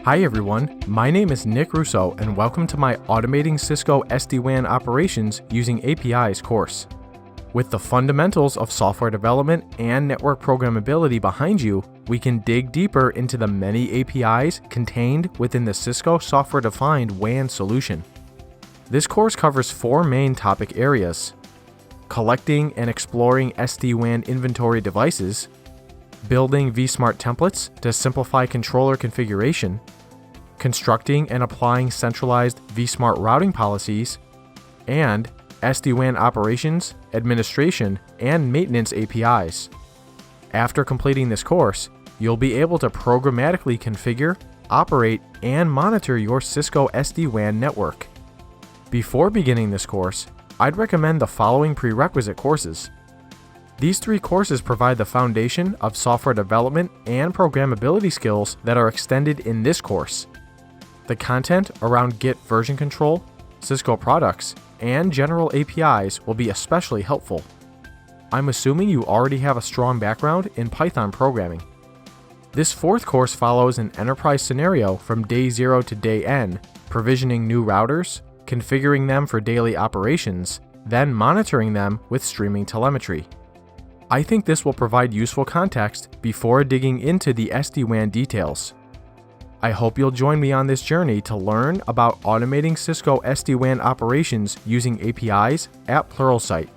Hi everyone, my name is Nick Russo and welcome to my Automating Cisco SD-WAN Operations Using APIs course. With the fundamentals of software development and network programmability behind you, we can dig deeper into the many APIs contained within the Cisco software-defined WAN solution. This course covers four main topic areas: collecting and exploring SD-WAN inventory devices, building vSmart templates to simplify controller configuration, constructing and applying centralized vSmart routing policies, and SD-WAN operations, administration, and maintenance APIs. After completing this course, you'll be able to programmatically configure, operate, and monitor your Cisco SD-WAN network. Before beginning this course, I'd recommend the following prerequisite courses. These three courses provide the foundation of software development and programmability skills that are extended in this course. The content around Git version control, Cisco products, and general APIs will be especially helpful. I'm assuming you already have a strong background in Python programming. This fourth course follows an enterprise scenario from day 0 to day N, provisioning new routers, configuring them for daily operations, then monitoring them with streaming telemetry. I think this will provide useful context before digging into the SD-WAN details. I hope you'll join me on this journey to learn about automating Cisco SD-WAN operations using APIs at Pluralsight.